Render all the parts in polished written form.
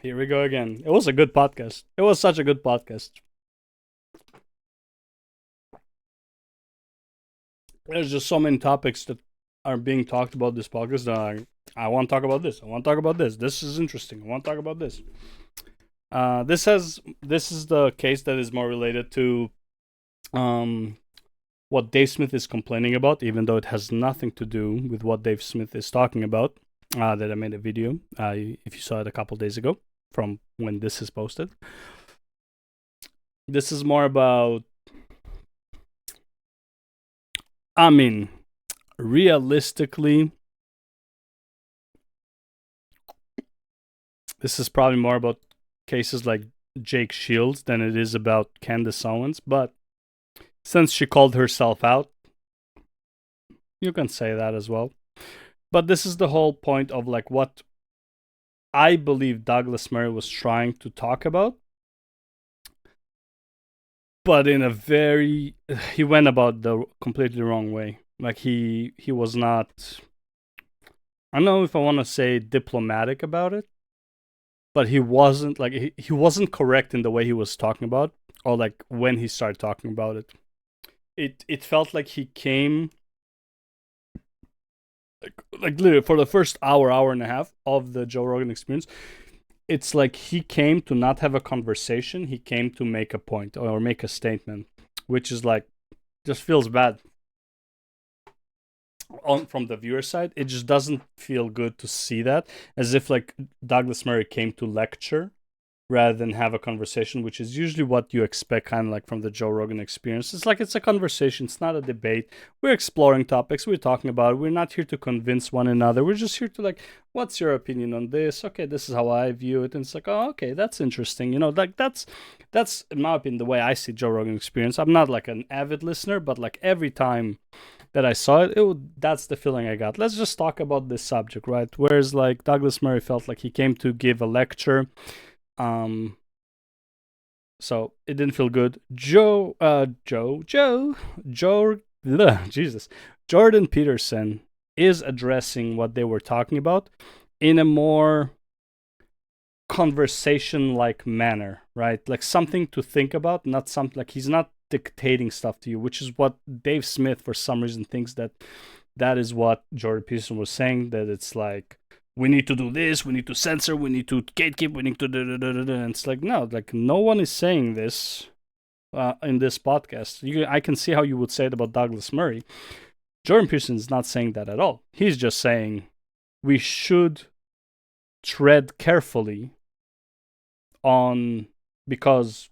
Here we go again. It was a good podcast. It was such a good podcast. There's just so many topics that are being talked about this podcast that I want to talk about this. I want to talk about this. This is interesting. I want to talk about this. This is the case that is more related to um what Dave Smith is complaining about, even though it has nothing to do with what Dave Smith is talking about. That I made a video. If you saw it a couple days ago, from when this is posted. This is more about. I mean, realistically, this is probably more about cases like Jake Shields than it is about Candace Owens. But since she called herself out, you can say that as well. But this is the whole point of like what I believe Douglas Murray was trying to talk about. But in a very, he went about the completely wrong way. Like he was not. I don't know if I want to say diplomatic about it, but he wasn't like he wasn't correct in the way he was talking about, or like when he started talking about it. It felt like he came like literally for the first hour and a half of the Joe Rogan experience. It's like he came to not have a conversation. He came to make a point or make a statement, which is like just feels bad on from the viewer side. It just doesn't feel good to see that, as if like Douglas Murray came to lecture rather than have a conversation, which is usually what you expect, kind of like from the Joe Rogan experience. It's like it's a conversation, it's not a debate. We're exploring topics, we're talking about it. We're not here to convince one another. We're just here to like, what's your opinion on this? Okay, this is how I view it. And it's like, oh, okay, that's interesting. You know, like that's in my opinion the way I see Joe Rogan experience. I'm not like an avid listener, but like every time that I saw it, that's the feeling I got. Let's just talk about this subject, right? Whereas like Douglas Murray felt like he came to give a lecture. Um, so it didn't feel good. Jesus, Jordan Peterson is addressing what they were talking about in a more conversation-like manner, right? Like something to think about, not something like he's not dictating stuff to you, which is what Dave Smith for some reason thinks that is what Jordan Peterson was saying, that it's like we need to do this, we need to censor, we need to gatekeep, we need to and it's like no, like no one is saying this in this podcast. I can see how you would say it about Douglas Murray. Jordan Peterson is not saying that at all. He's just saying we should tread carefully on because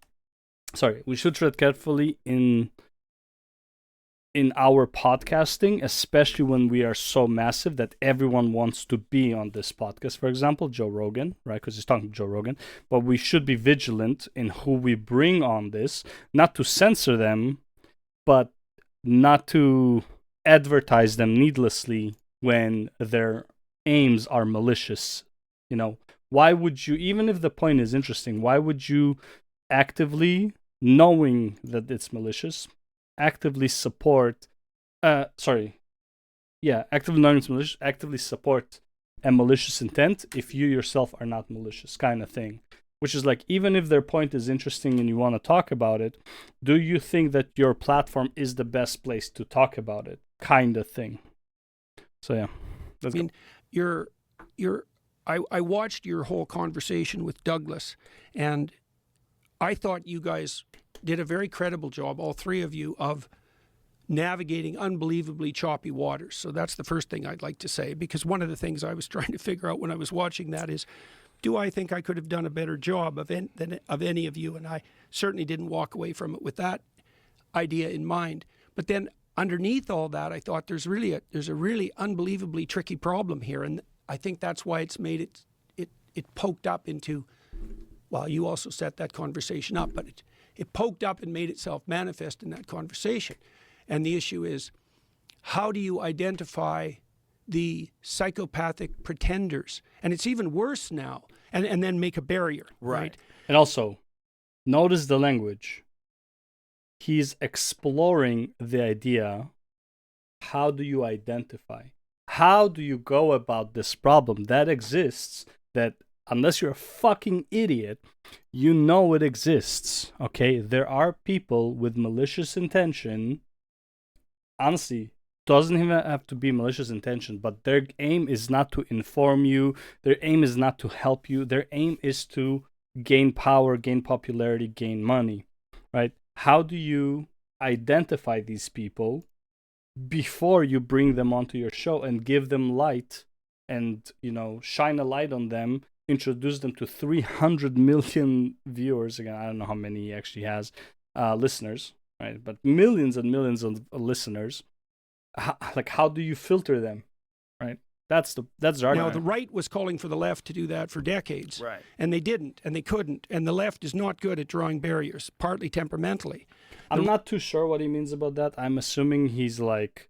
we should tread carefully in our podcasting, especially when we are so massive that everyone wants to be on this podcast. For example, Joe Rogan, right? Because he's talking to Joe Rogan. But we should be vigilant in who we bring on this, not to censor them, but not to advertise them needlessly when their aims are malicious. You know, why would you, even if the point is interesting, why would you actively, knowing that it's malicious, actively support actively knowing it's malicious, actively support a malicious intent if you yourself are not malicious, kind of thing. Which is like, even if their point is interesting and you want to talk about it, do you think that your platform is the best place to talk about it, kind of thing. So yeah, let's go. I watched your whole conversation with Douglas, and I thought you guys did a very credible job, all three of you, of navigating unbelievably choppy waters. So that's the first thing I'd like to say, because one of the things I was trying to figure out when I was watching that is, do I think I could have done a better job of any of you? And I certainly didn't walk away from it with that idea in mind. But then underneath all that, I thought there's a really unbelievably tricky problem here, and I think that's why it's made it poked up into. Well, you also set that conversation up, but it poked up and made itself manifest in that conversation. And the issue is, how do you identify the psychopathic pretenders? And it's even worse now, and then make a barrier, right? And also, notice the language. He's exploring the idea, how do you identify? how do you go about this problem that exists, that unless you're a fucking idiot, you know it exists, okay? There are people with malicious intention. Honestly, doesn't even have to be malicious intention, but their aim is not to inform you, their aim is not to help you, their aim is to gain power, gain popularity, gain money, right? How do you identify these people before you bring them onto your show and give them light and, you know, shine a light on them, introduce them to 300 million viewers? Again, I don't know how many he actually has, listeners, right? But millions and millions of listeners. How do you filter them, right? That's the argument. Now, the right was calling for the left to do that for decades. Right. And they didn't, and they couldn't. And the left is not good at drawing barriers, partly temperamentally. I'm not too sure what he means about that. I'm assuming he's like,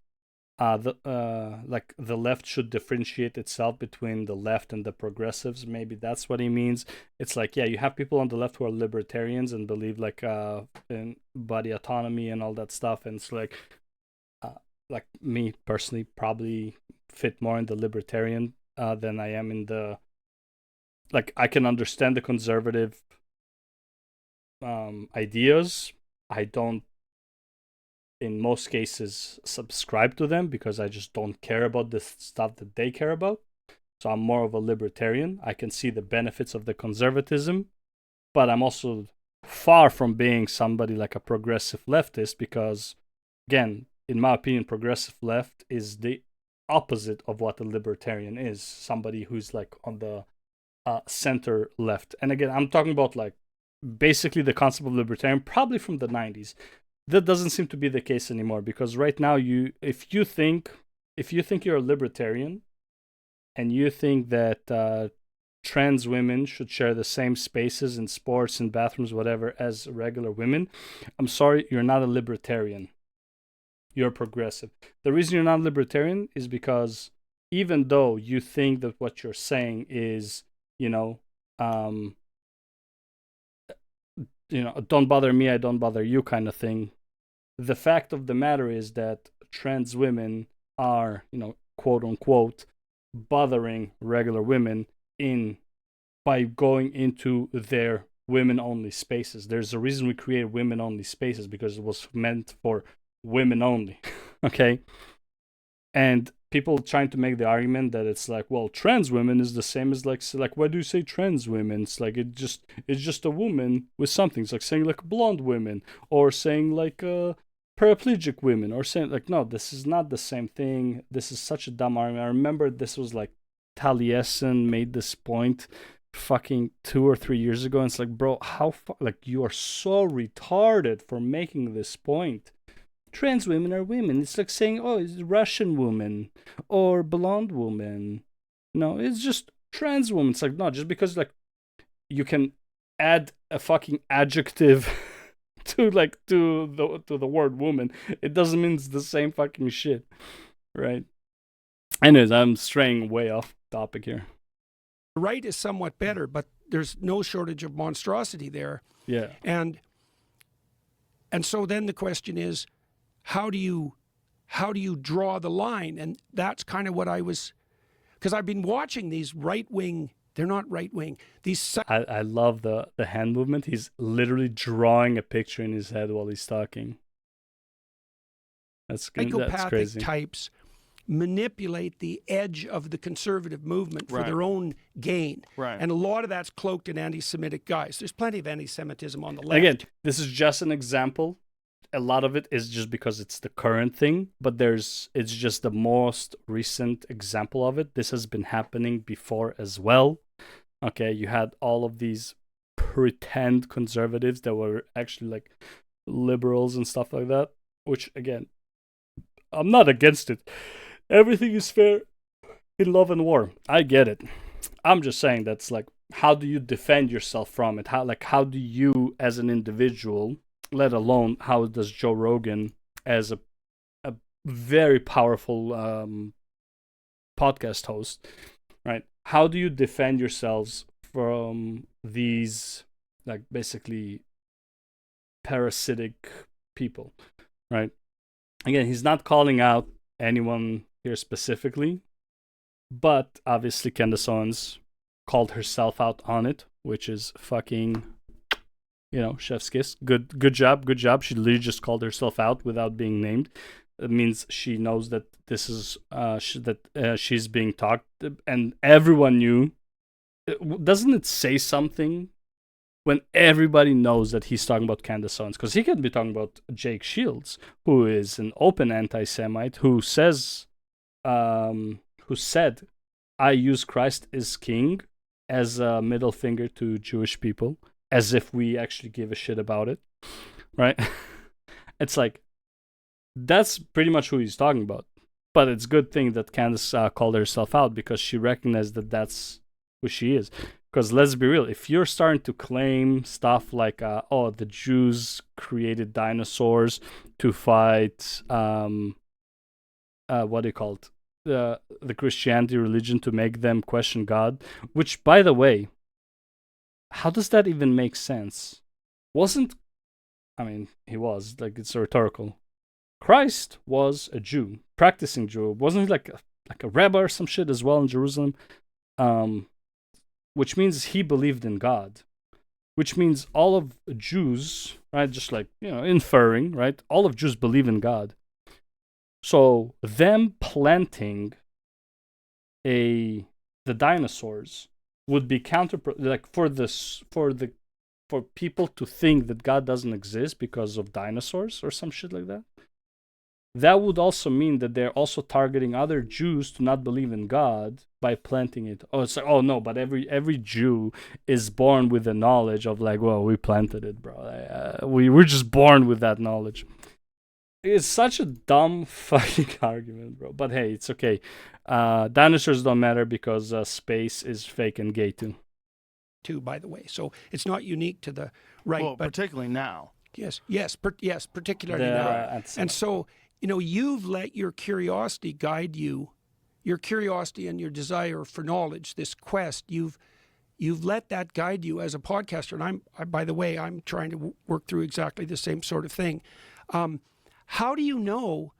like the left should differentiate itself between the left and the progressives. Maybe that's what he means. It's like, yeah, you have people on the left who are libertarians and believe like in body autonomy and all that stuff, and it's like me personally probably fit more in the libertarian than I am in the, like, I can understand the conservative ideas. I don't, in most cases, subscribe to them because I just don't care about the stuff that they care about. So I'm more of a libertarian. I can see the benefits of the conservatism, but I'm also far from being somebody like a progressive leftist because, again, in my opinion, progressive left is the opposite of what a libertarian is. Somebody who's like on the center left. And again, I'm talking about like basically the concept of libertarian, probably from the 90s. That doesn't seem to be the case anymore because right now, if you think you're a libertarian and you think that trans women should share the same spaces in sports and bathrooms, whatever, as regular women, I'm sorry, you're not a libertarian. You're progressive. The reason you're not libertarian is because even though you think that what you're saying is, don't bother me, I don't bother you kind of thing, the fact of the matter is that trans women are, quote unquote, bothering regular women by going into their women only spaces. There's a reason we created women only spaces, because it was meant for women only. Okay. And people trying to make the argument that it's like, well, trans women is the same as like why do you say trans women? It's like it's just a woman with something. It's like saying like blonde women, or saying like paraplegic women, or saying like, no, this is not the same thing. This is such a dumb argument. I remember this was like Taliesin made this point fucking 2 or 3 years ago, and it's like, bro, like, you are so retarded for making this point. Trans women are women. It's like saying, oh, it's Russian woman or blonde woman. No, it's just trans woman. It's like, no, just because like you can add a fucking adjective to the word woman, it doesn't mean it's the same fucking shit, right? Anyways, I'm straying way off topic here. The right is somewhat better, but there's no shortage of monstrosity there. Yeah. And so then the question is, how do you draw the line? And that's kind of what I was, because I've been watching these right-wing, they're not right-wing, these... I love the hand movement. He's literally drawing a picture in his head while he's talking. That's crazy. Types manipulate the edge of the conservative movement for their own gain. Right. And a lot of that's cloaked in anti-Semitic guys. There's plenty of anti-Semitism on the left. Again, this is just an example. A lot of it is just because it's the current thing, but it's just the most recent example of it. This has been happening before as well. Okay, you had all of these pretend conservatives that were actually like liberals and stuff like that, which, again, I'm not against it. Everything is fair in love and war. I get it. I'm just saying that's like, how do you defend yourself from it? How do you as an individual, let alone how does Joe Rogan as a very powerful podcast host, right? How do you defend yourselves from these like basically parasitic people, right? Again, he's not calling out anyone here specifically, But obviously, Candace Owens called herself out on it, which is fucking, chef's kiss. Good job, good job. She literally just called herself out without being named. It means she knows that this is she's being talked, and everyone knew. Doesn't it say something when everybody knows that he's talking about Candace Owens? Because he could be talking about Jake Shields, who is an open anti-Semite, who said, "I use Christ as king," as a middle finger to Jewish people, as if we actually give a shit about it, right? It's like, that's pretty much who he's talking about. But it's a good thing that Candace called herself out, because she recognized that that's who she is. Because let's be real, if you're starting to claim stuff like, the Jews created dinosaurs to fight, what do you call it? The Christianity religion, to make them question God, which, by the way, how does that even make sense? He was, like, it's rhetorical. Christ was a Jew, practicing Jew. Wasn't he like a rabbi or some shit as well in Jerusalem? Which means he believed in God. Which means all of Jews, right? Just like, inferring, right? All of Jews believe in God. So them planting the dinosaurs would be like for people to think that God doesn't exist because of dinosaurs or some shit like that. That would also mean that they're also targeting other Jews to not believe in God by planting it. Oh, it's like, oh no, but every Jew is born with the knowledge of, like, well, we planted it, bro. We're just born with that knowledge. It's such a dumb fucking argument, bro. But hey, it's okay. Dinosaurs don't matter because space is fake and gay too. By the way, so it's not unique to the right, Well, but particularly now. yes, particularly now. And so, you've let your curiosity guide you, your curiosity and your desire for knowledge, this quest. You've let that guide you as a podcaster. And by the way, I'm trying to work through exactly the same sort of thing. How do you know?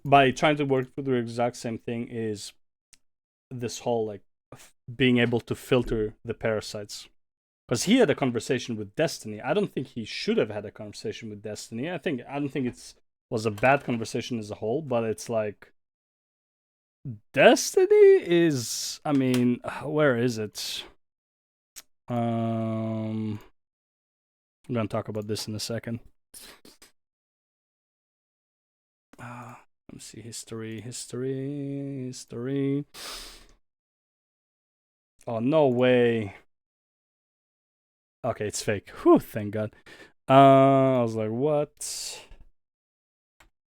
By trying to work through the exact same thing is this whole, like, being able to filter the parasites. Because he had a conversation with Destiny. I don't think he should have had a conversation with Destiny. I don't think it was a bad conversation as a whole, but it's like, Destiny is, where is it? I'm gonna talk about this in a second. Let me see, history. Oh, no way. Okay, it's fake. Whew, thank God. I was like, what?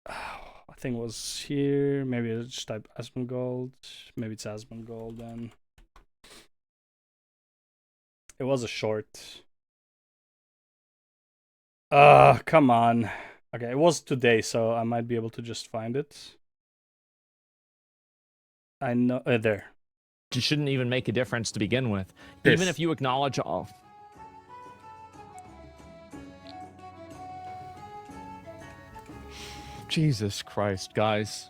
I think it was here. Maybe I just type Asmongold. Maybe it's Asmongold then. It was a short. Come on. Okay, it was today, so I might be able to just find it. I know, there. It shouldn't even make a difference to begin with. This. Even if you acknowledge all. Jesus Christ, guys.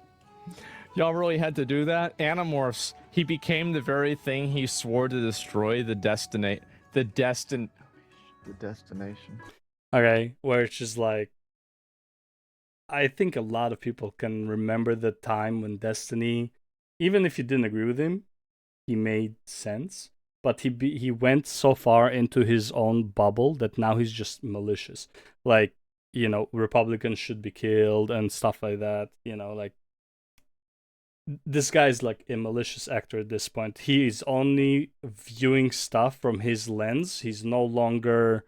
Y'all really had to do that? Animorphs, he became the very thing he swore to destroy, the destination. Okay, where it's just like, I think a lot of people can remember the time when Destiny, even if you didn't agree with him, he made sense. But he went so far into his own bubble that now he's just malicious. Like, Republicans should be killed and stuff like that. Like, this guy's like a malicious actor at this point. He is only viewing stuff from his lens. He's no longer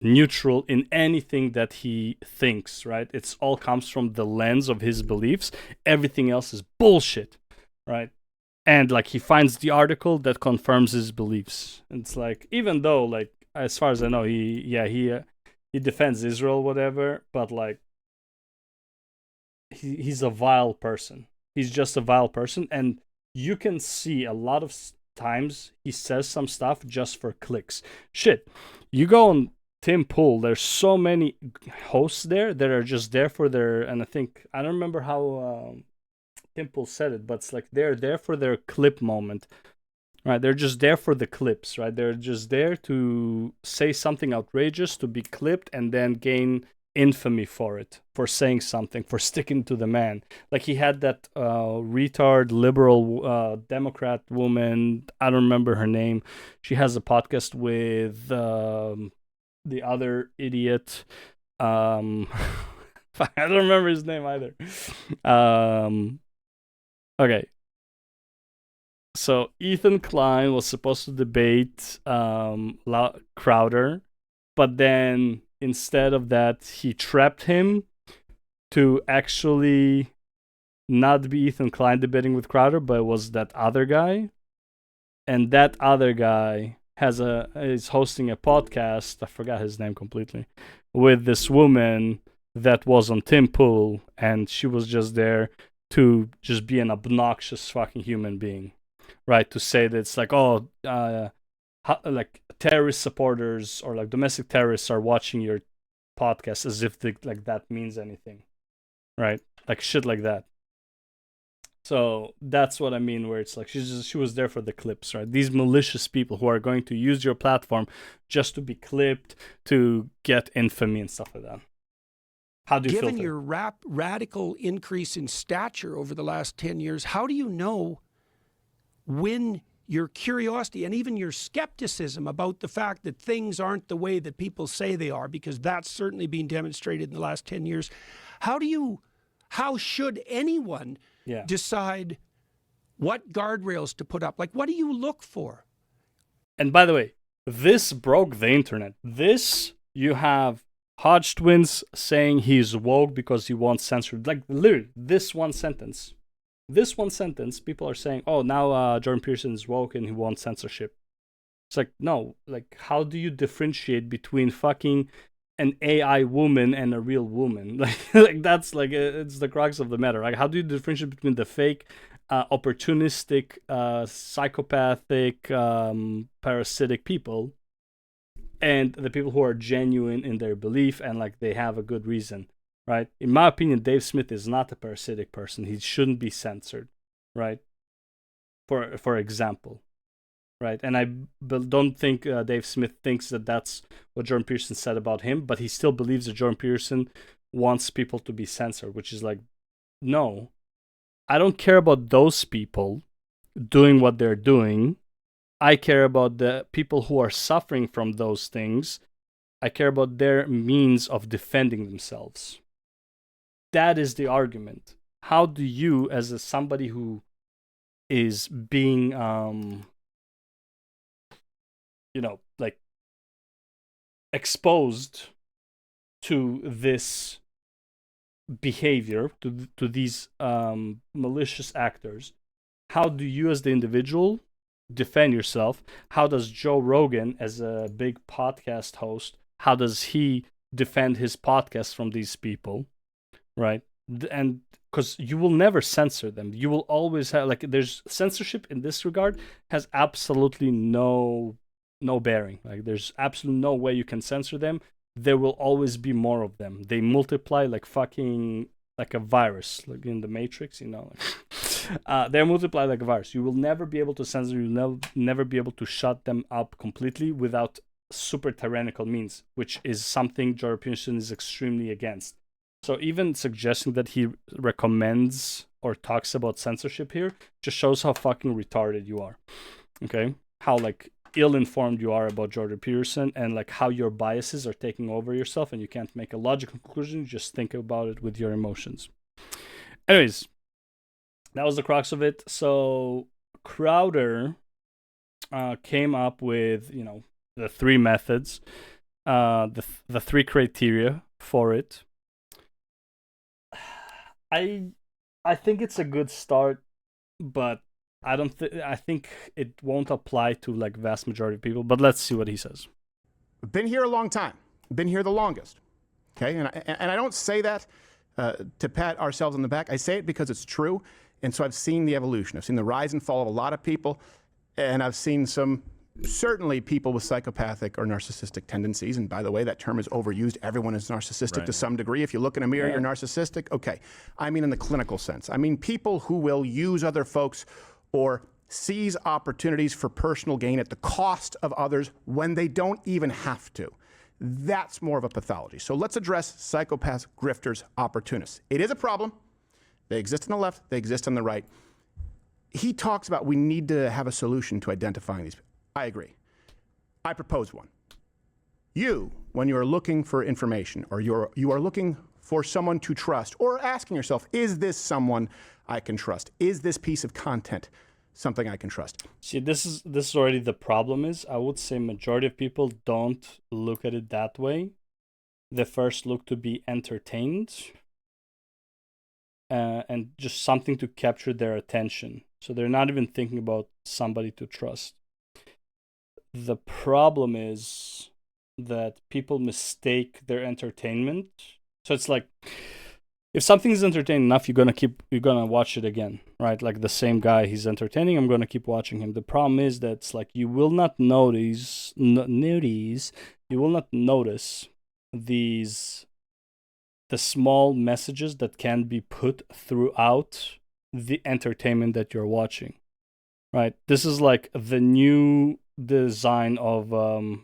neutral in anything that he thinks, right? It's all comes from the lens of his beliefs. Everything else is bullshit, right? And like, he finds the article that confirms his beliefs. It's like, even though, like, as far as I know, he defends Israel, whatever, but like, he's a vile person. He's just a vile person, and you can see a lot of times he says some stuff just for clicks. Shit, you go on Tim Pool, there's so many hosts there that are just there for their, and I don't remember how Tim Pool said it, but it's like they're there for their clip moment, right? They're just there for the clips, right? They're just there to say something outrageous, to be clipped, and then gain infamy for it, for saying something, for sticking to the man. Like he had that retard liberal Democrat woman, I don't remember her name. She has a podcast with the other idiot. I don't remember his name either. Okay. So Ethan Klein was supposed to debate Crowder, but then instead of that, he trapped him to actually not be Ethan Klein debating with Crowder, but it was that other guy. And that other guy is hosting a podcast, I forgot his name completely, with this woman that was on Tim Pool, and she was just there to just be an obnoxious fucking human being, right? To say that it's like, oh, like terrorist supporters or like domestic terrorists are watching your podcast, as if like that means anything, right? Like shit like that. So that's what I mean, where it's like she was there for the clips, right? These malicious people who are going to use your platform just to be clipped, to get infamy and stuff like that. How do you Given filter? your radical increase in stature over the last 10 years, how do you know when your curiosity and even your skepticism about the fact that things aren't the way that people say they are, because that's certainly been demonstrated in the last 10 years, how should anyone decide what guardrails to put up? Like, what do you look for? And by the way, this broke the internet. You have Hodge Twins saying he's woke because he wants censored. Like, literally, this one sentence, people are saying, oh, now Jordan Peterson is woke and he wants censorship. It's like, no, like, how do you differentiate between fucking an AI woman and a real woman? Like that's like, it's the crux of the matter. Like, how do you differentiate between the fake, opportunistic, psychopathic, parasitic people and the people who are genuine in their belief and like they have a good reason, right? In my opinion, Dave Smith is not a parasitic person. He shouldn't be censored, right? For example, right? And I don't think Dave Smith thinks that that's what Jordan Peterson said about him, but he still believes that Jordan Peterson wants people to be censored, which is like, no, I don't care about those people doing what they're doing. I care about the people who are suffering from those things. I care about their means of defending themselves. That is the argument. How do you, as somebody who is being, like exposed to this behavior, to these malicious actors, how do you as the individual defend yourself? How does Joe Rogan, as a big podcast host, how does he defend his podcast from these people, right? And because you will never censor them, you will always have, like, there's censorship in this regard has absolutely no bearing. Like, there's absolutely no way you can censor them. There will always be more of them. They multiply like fucking, like a virus, like in the Matrix, they multiply like a virus. You will never be able to censor. You'll never be able to shut them up completely without super tyrannical means, which is something Jordan Peterson is extremely against. So even suggesting that he recommends or talks about censorship here just shows how fucking retarded you are. Okay, how like ill-informed you are about Jordan Peterson, and like how your biases are taking over yourself and you can't make a logical conclusion. You just think about it with your emotions. Anyways, that was the crux of it. So Crowder came up with, the three methods, the three criteria for it. I think it's a good start, but I think it won't apply to like vast majority of people. But let's see what he says. I've been here a long time. Been here the longest. Okay, and I don't say that to pat ourselves on the back. I say it because it's true. And so I've seen the evolution. I've seen the rise and fall of a lot of people, and I've seen some certainly people with psychopathic or narcissistic tendencies, and by the way, that term is overused. Everyone is narcissistic to some degree. If you look in a mirror, you're narcissistic. Okay. I mean in the clinical sense. I mean people who will use other folks or seize opportunities for personal gain at the cost of others when they don't even have to. That's more of a pathology. So let's address psychopaths, grifters, opportunists. It is a problem. They exist on the left, they exist on the right. He talks about we need to have a solution to identifying these. I agree. I propose one. You, when you're looking for information or you are looking for someone to trust or asking yourself, is this someone I can trust? Is this piece of content something I can trust? See, this is already the problem is, I would say majority of people don't look at it that way. They first look to be entertained and just something to capture their attention. So they're not even thinking about somebody to trust. The problem is that people mistake their entertainment. So it's like, if something is entertaining enough, you're gonna watch it again, right? Like the same guy, he's entertaining, I'm gonna keep watching him. The problem is that it's like you will not notice the small messages that can be put throughout the entertainment that you're watching, right? This is like the new design of I'm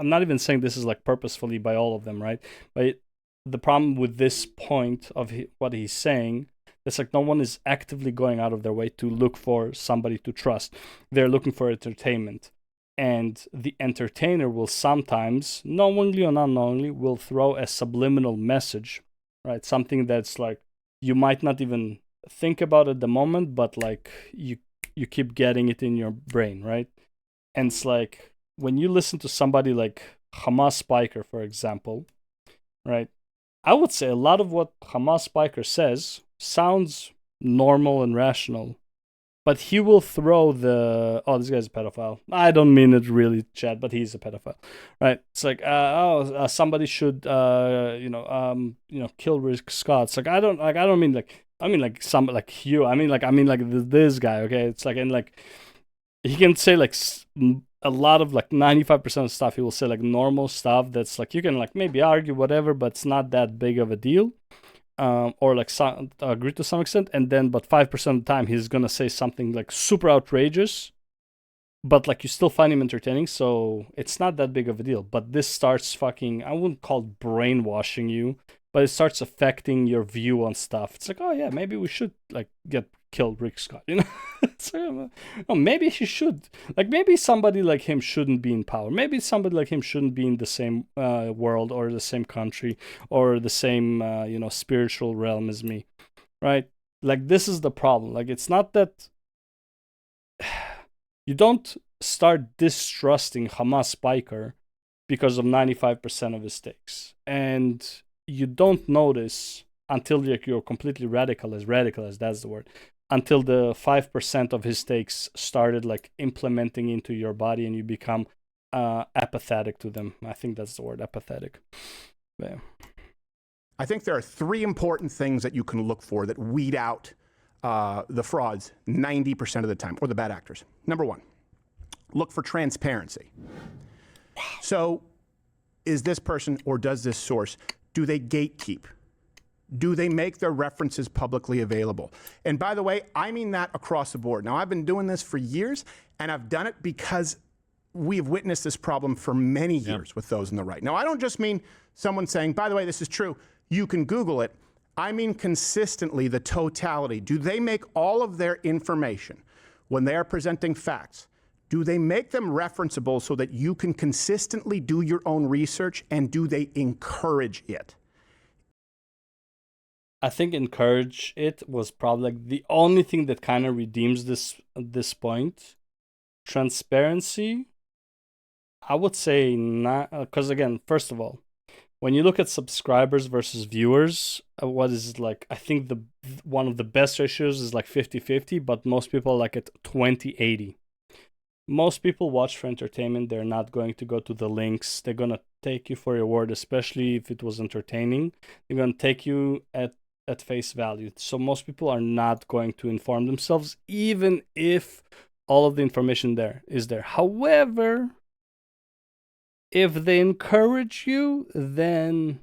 not even saying this is like purposefully by all of them, right? But the problem with this point of what he's saying, it's like no one is actively going out of their way to look for somebody to trust. They're looking for entertainment. And the entertainer will sometimes, knowingly or unknowingly, will throw a subliminal message, right? Something that's like, you might not even think about at the moment, but like you keep getting it in your brain, right? And it's like, when you listen to somebody like Hamas Spiker, for example, right? I would say a lot of what Hamas Spiker says sounds normal and rational, but he will throw this guy's a pedophile. I don't mean it really, Chad, but he's a pedophile, right? It's like, somebody should, kill Rick Scott. It's like, I don't mean like, I mean like some like you. I mean like this guy. Okay, it's like, and like he can say like a lot of like 95% of stuff. He will say like normal stuff that's like you can like maybe argue whatever, but it's not that big of a deal. Or like agree to some extent, and then but 5% of the time he's gonna say something like super outrageous, but like you still find him entertaining, so it's not that big of a deal. But this starts fucking, I wouldn't call it brainwashing you, but it starts affecting your view on stuff. It's like, oh yeah, maybe we should like kill Rick Scott, you know? It's like, oh, maybe he should. Like maybe somebody like him shouldn't be in power. Maybe somebody like him shouldn't be in the same world or the same country or the same spiritual realm as me, right? Like this is the problem. Like it's not that you don't start distrusting Hamas Spiker because of 95% of his takes, and you don't notice until you're completely radicalized, that's the word, until the 5% of his takes started like implementing into your body and you become apathetic to them. I think that's the word, apathetic. Yeah. I think there are three important things that you can look for that weed out the frauds 90% of the time, or the bad actors. Number one, look for transparency. So is this person or does this source, do they gatekeep? Do they make their references publicly available? And by the way, I mean that across the board. Now, I've been doing this for years, and I've done it because we've witnessed this problem for many years with those on the right. Now, I don't just mean someone saying, by the way, this is true, you can Google it. I mean consistently the totality. Do they make all of their information, when they are presenting facts, do they make them referenceable so that you can consistently do your own research, and do they encourage it? I think encourage it was probably like the only thing that kind of redeems this point. Transparency, I would say not, because again, first of all, when you look at subscribers versus viewers, what is it like? I think one of the best ratios is like 50-50, but most people are like at 20-80. Most people watch for entertainment. They're not going to go to the links. They're going to take you for your word, especially if it was entertaining. They're going to take you at face value. So most people are not going to inform themselves, even if all of the information there is there. However, if they encourage you, then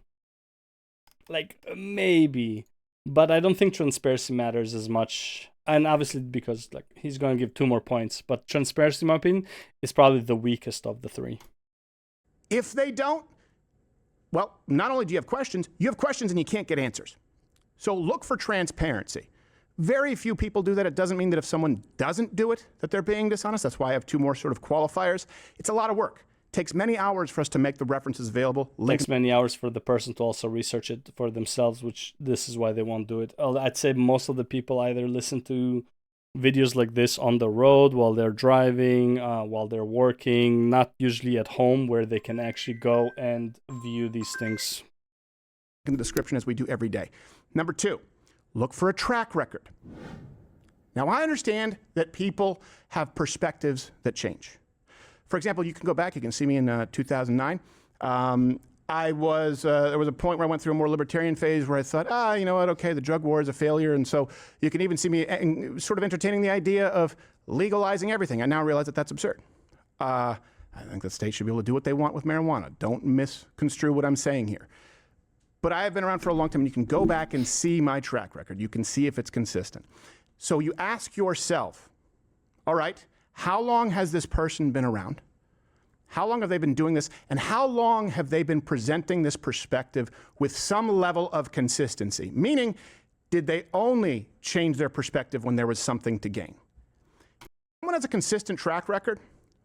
like maybe, but I don't think transparency matters as much. And obviously because like he's going to give 2 more points, but transparency, in my opinion, is probably the weakest of the 3. If they don't, well, not only do you have questions and you can't get answers. So look for transparency. Very few people do that. It doesn't mean that if someone doesn't do it, that they're being dishonest. That's why I have 2 more sort of qualifiers. It's a lot of work. It takes many hours for us to make the references available. Takes many hours for the person to also research it for themselves, which this is why they won't do it. I'd say most of the people either listen to videos like this on the road while they're driving, while they're working, not usually at home where they can actually go and view these things. In the description as we do every day. Number 2, look for a track record. Now, I understand that people have perspectives that change. For example, you can go back, you can see me in 2009. There was a point where I went through a more libertarian phase where I thought, you know what, okay, the drug war is a failure. And so you can even see me sort of entertaining the idea of legalizing everything. I now realize that that's absurd. I think the state should be able to do what they want with marijuana. Don't misconstrue what I'm saying here. But I have been around for a long time, and you can go back and see my track record. You can see if it's consistent. So you ask yourself, all right, how long has this person been around? How long have they been doing this? And how long have they been presenting this perspective with some level of consistency? Meaning, did they only change their perspective when there was something to gain? If someone has a consistent track record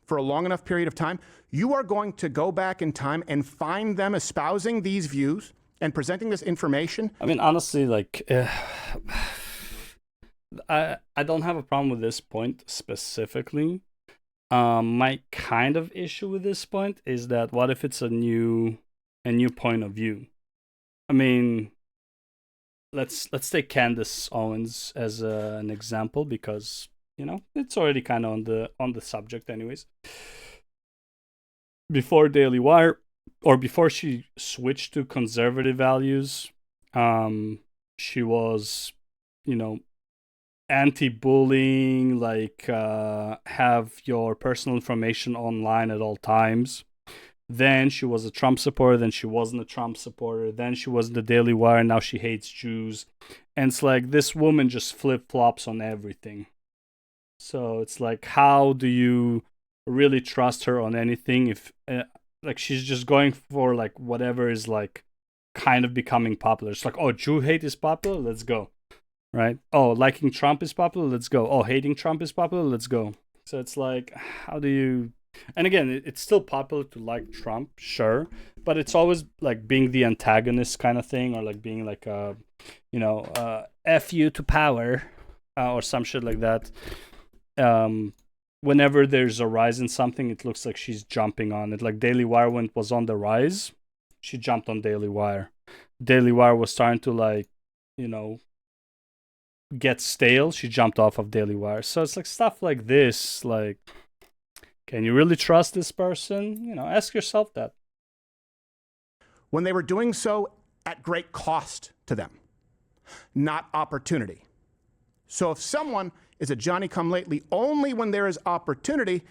for a long enough period of time, you are going to go back in time and find them espousing these views and presenting this information. I mean, honestly, like, I don't have a problem with this point specifically. My kind of issue with this point is that what if it's a new point of view? I mean, let's take Candace Owens as an example because you know it's already kind of on the subject, anyways. Before Daily Wire, or before she switched to conservative values, she was, you know, anti-bullying, like have your personal information online at all times. Then she was a Trump supporter, then she wasn't a Trump supporter, then she was in the Daily Wire, now she hates Jews. And it's like this woman just flip-flops on everything. So it's like, how do you really trust her on anything if like she's just going for like whatever is like kind of becoming popular? It's like, oh, Jew hate is popular, let's go. Right? Oh, liking Trump is popular, let's go. Oh, hating Trump is popular, let's go. So it's like, how do you... And again, it's still popular to like Trump, sure, but it's always like being the antagonist kind of thing, or like being like a, you know, F you to power, or some shit like that. Whenever there's a rise in something, it looks like she's jumping on it. Like Daily Wire, when it was on the rise, she jumped on Daily Wire. Daily Wire was starting to like, you know, get stale, she jumped off of Daily Wire. So it's like stuff like this, like, can you really trust this person? You know, ask yourself that. When they were doing so at great cost to them, not opportunity. So if someone is a Johnny-come-lately only when there is opportunity,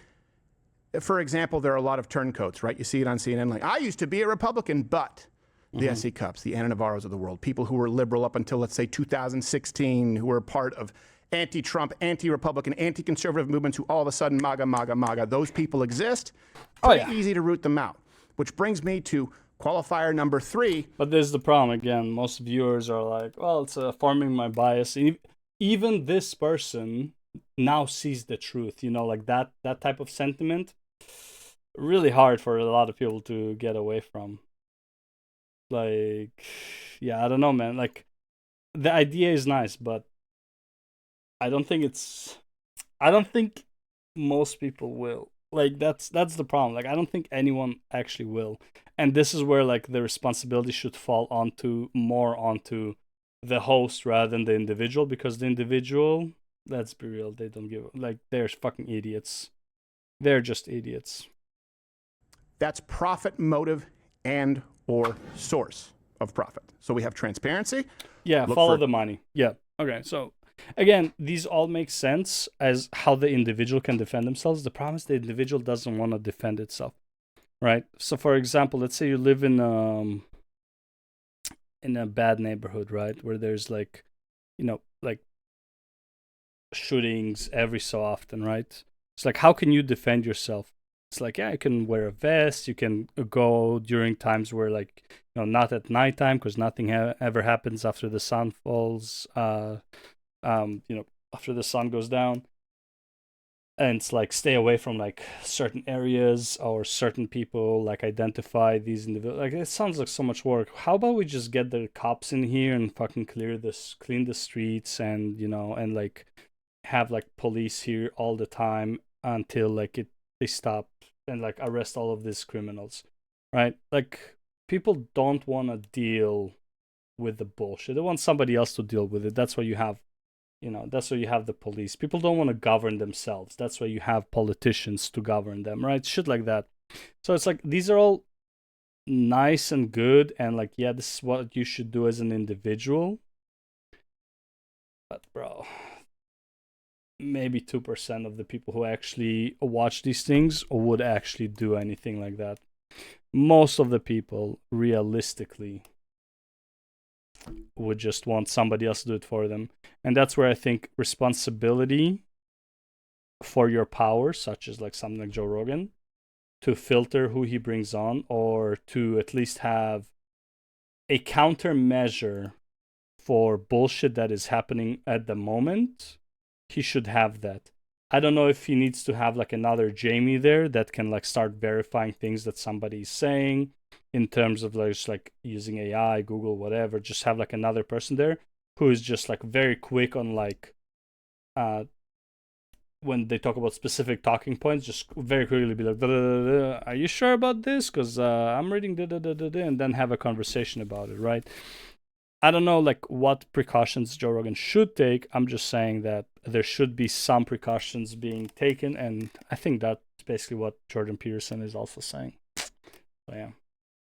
for example, there are a lot of turncoats, right? You see it on CNN, like, I used to be a Republican, but... The S.E. Cups, the Anna Navarros of the world, people who were liberal up until, let's say, 2016, who were part of anti-Trump, anti-Republican, anti-conservative movements who all of a sudden, MAGA, MAGA, MAGA, those people exist. Pretty easy to root them out. Which brings me to qualifier number 3. But there's the problem, again, most viewers are like, well, it's forming my bias. Even this person now sees the truth, you know, like that type of sentiment, really hard for a lot of people to get away from. Like, yeah, I don't know, man. Like, the idea is nice, but I don't think most people will. Like, that's the problem. Like, I don't think anyone actually will. And this is where, like, the responsibility should fall more onto the host rather than the individual, because the individual, let's be real, they don't give, like, they're fucking idiots. They're just idiots. That's profit motive and or source of profit. So we have transparency. Yeah, follow the money. Yeah. Okay. So again, these all make sense as how the individual can defend themselves. The problem is the individual doesn't want to defend itself, right? So, for example, let's say you live in a bad neighborhood, right, where there's like, like shootings every so often, right? It's like, how can you defend yourself? It's like, yeah, you can wear a vest. You can go during times where, like, not at nighttime, because nothing ever happens after the sun falls. After the sun goes down, and it's like, stay away from like certain areas or certain people. Like, identify these individuals. Like, it sounds like so much work. How about we just get the cops in here and fucking clean the streets, and and like have like police here all the time until like they stop and like arrest all of these criminals, right? Like, people don't want to deal with the bullshit. They want somebody else to deal with it. That's why you have the police. People don't want to govern themselves. That's why you have politicians to govern them, right? Shit like that. So it's like, these are all nice and good, and like, yeah, this is what you should do as an individual. But bro, maybe 2% of the people who actually watch these things would actually do anything like that. Most of the people, realistically, would just want somebody else to do it for them. And that's where I think responsibility for your power, such as like something like Joe Rogan, to filter who he brings on, or to at least have a countermeasure for bullshit that is happening at the moment, he should have that. I don't know if he needs to have like another Jamie there that can like start verifying things that somebody's saying, in terms of like, just like using AI, Google, whatever. Just have like another person there who is just like very quick on like when they talk about specific talking points, just very quickly be like, "Da, da, da, da. Are you sure about this? Because I'm reading da, da, da, da, da," and then have a conversation about it, right? I don't know like what precautions Joe Rogan should take. I'm just saying that there should be some precautions being taken, and I think that's basically what Jordan Peterson is also saying. So yeah.